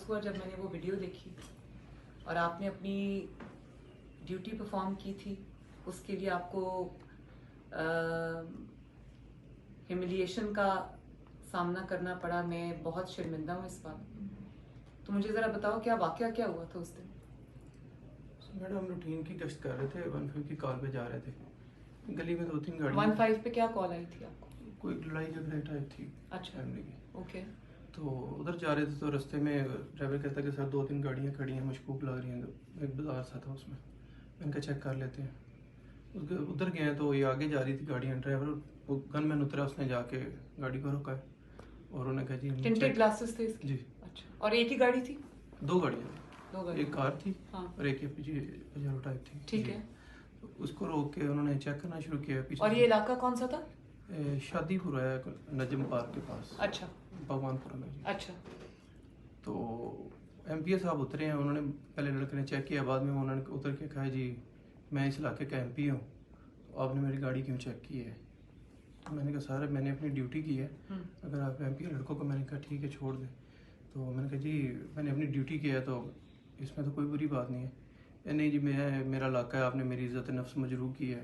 अफसोस हुआ जब मैंने वो वीडियो देखी और आपने अपनी ड्यूटी परफॉर्म की थी, उसके लिए आपको ह्यूमिलिएशन का सामना करना पड़ा। मैं बहुत शर्मिंदा हूँ इस बात। तो मुझे ज़रा बताओ क्या वाकया क्या हुआ था उस दिन? मैडम हम रूटीन की गश्त कर रहे थे, 15 की कॉल पे जा रहे थे। गली में 2-3 गाड़ी 15 पे क्या कॉल आई थी आपको? कोई लड़ाई झगड़े टाइप थी। अच्छा, फैमिली की। ओके। तो उधर जा रहे थे तो रास्ते में ड्राइवर कहता कि सर 2-3 गाड़ियाँ खड़ी हैं, मशकूक लग रही हैं। एक बाजार सा था उसमें, मैंने कहा चेक कर लेते हैं। उधर गए तो ये आगे जा रही थी गाड़ियाँ। ड्राइवर गनमैन उतरा, उसने जाके गाड़ी को रोका और उन्होंने कहा जी टिंटेड ग्लासेस थे इसके? जी। अच्छा, और एक ही गाड़ी थी? 2 गाड़ियाँ थी, दो गाड़ी, एक कार थी। हाँ। और एक पजेरो टाइप थी। ठीक है। तो उसको रोक के उन्होंने चेक करना शुरू किया पीछे। और ये इलाका कौन सा था? शादीपुर है, नजम पार्क के पास। अच्छा, भगवानपुरा में जी। अच्छा। तो एमपीए साहब उतरे हैं, उन्होंने पहले लड़के ने चेक किया, बाद में उन्होंने उतर के कहा जी मैं इस इलाके का एमपी हूँ, तो आपने मेरी गाड़ी क्यों चेक की है? तो मैंने कहा सर मैंने अपनी ड्यूटी की है, अगर आप एमपी लड़कों को, मैंने कहा ठीक है छोड़ दें। तो मैंने कहा जी मैंने अपनी ड्यूटी की है, तो इसमें तो कोई बुरी बात नहीं है। नहीं जी मेरा इलाका है, आपने मेरी इज़्ज़त नफ्स मजरूह की है,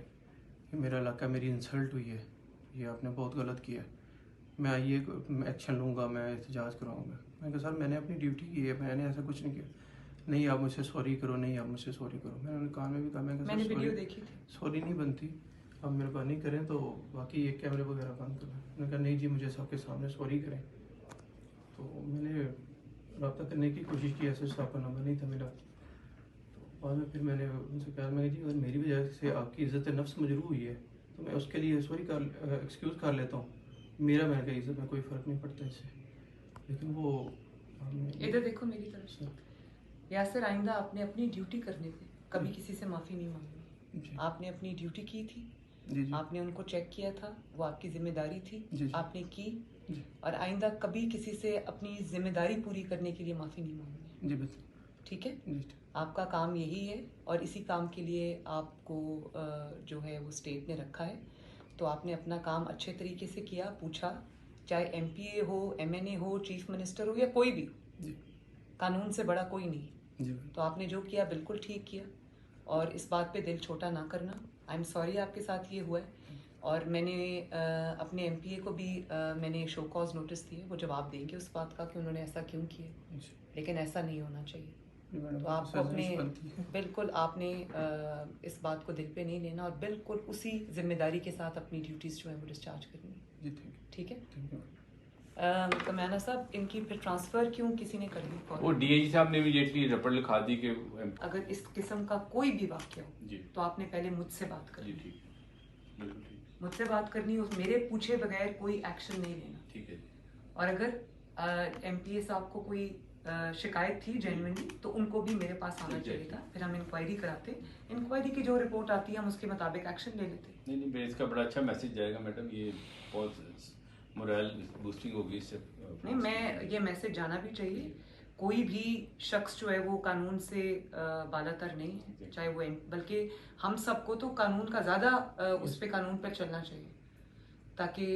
ये मेरा इलाका, मेरी इंसल्ट हुई है, ये आपने बहुत गलत किया है, मैं आइए एक्शन लूँगा, मैं एहतजाज कराऊँगा। मैंने कहा सर मैंने अपनी ड्यूटी की है, मैंने ऐसा कुछ नहीं किया। नहीं आप मुझसे सॉरी करो, नहीं आप मुझसे सॉरी करो। मैंने उन्हें कान में भी कहा, मैंने वीडियो देखी थी। सॉरी नहीं बनती, आप मेहरबानी करें तो बाकी ये कैमरे वगैरह बंद करें। मैंने कहा नहीं जी मुझे सबके सामने सॉरी करें। तो मैंने रब्ता करने की कोशिश की, ऐसे साहब का नंबर नहीं था मेरा। तो बाद में फिर मैंने उनसे कहा, मैं जी अगर मेरी वजह से आपकी इज़्ज़त नफ्स मजरूह हुई है तो मैं उसके लिए सॉरी कर एक्सक्यूज़ कर लेता हूँ, मेरा मैंने कहा इज़्ज़त में कोई फ़र्क नहीं पड़ता इससे। लेकिन वो इधर देखो मेरी तरफ से, यासिर आइंदा आपने अपनी ड्यूटी करने पे कभी किसी से माफ़ी नहीं मांगी। आपने अपनी ड्यूटी की थी जी। आपने उनको चेक किया था, वो आपकी जिम्मेदारी थी जी। आपने की और आइंदा कभी किसी से अपनी जिम्मेदारी पूरी करने के लिए माफ़ी नहीं मांगी। जी बिल्कुल। ठीक है जी। आपका काम यही है और इसी काम के लिए आपको जो है वो स्टेट ने रखा है। तो आपने अपना काम अच्छे तरीके से किया, पूछा, चाहे एमपीए हो, एमएनए हो, चीफ मिनिस्टर हो या कोई भी हो, कानून से बड़ा कोई नहीं। तो आपने जो किया बिल्कुल ठीक किया और इस बात पे दिल छोटा ना करना। आई एम सॉरी आपके साथ ये हुआ है और मैंने अपने एमपीए को भी मैंने शो कॉज नोटिस दिए, वो जवाब देंगे उस बात का कि उन्होंने ऐसा क्यों किया, लेकिन ऐसा नहीं होना चाहिए। तो आपको अपने बिल्कुल आपने इस बात को दिल पे नहीं लेना और बिल्कुल उसी जिम्मेदारी के साथ अपनी ड्यूटीज़ जो है वो डिस्चार्ज करनी है। ठीक है। कमैना साहब इनकी फिर ट्रांसफ़र क्यों किसी ने कर दी? वो डीआईजी साहब ने इमीडिएटली रिपोर्ट लिखा दी कि अगर इस किस्म का कोई भी वाक्य हो तो आपने पहले मुझसे बात करनी, मुझसे बात करनी, उस मेरे पूछे बगैर कोई एक्शन नहीं लेना। ठीक है। और अगर एमपीए साहब को कोई शिकायत थी जेन्युइनली तो उनको भी मेरे पास आना चाहिए था, फिर हम इंक्वायरी कराते, इंक्वायरी की जो रिपोर्ट आती है हम उसके मुताबिक एक्शन ले लेते। नहीं इसका बड़ा अच्छा मैसेज जाएगा मैडम, ये बहुत मोरल बूस्टिंग होगी इससे। नहीं मैं ये मैसेज जाना भी चाहिए, कोई भी शख्स जो है वो कानून से बालातर नहीं है, चाहे वो बल्कि हम सबको तो कानून का ज़्यादा उस पर कानून पर चलना चाहिए ताकि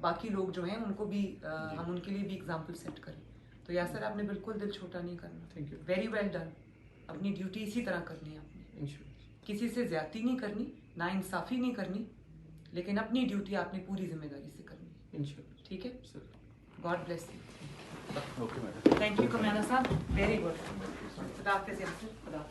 बाकी लोग जो हैं उनको भी हम उनके लिए भी एग्जाम्पल सेट करें। तो यासर आपने बिल्कुल दिल छोटा नहीं करना। Thank you. Very well done. अपनी ड्यूटी इसी तरह करनी है आपने, किसी से ज्यादती नहीं करनी, ना इंसाफी नहीं करनी, लेकिन अपनी ड्यूटी आपने पूरी जिम्मेदारी से करनी है। ठीक है, god bless you. Okay madam, thank you कमैना साहब, वेरी गुड। खुदा हाफिज़ यासिर, खुदा हाफिज़।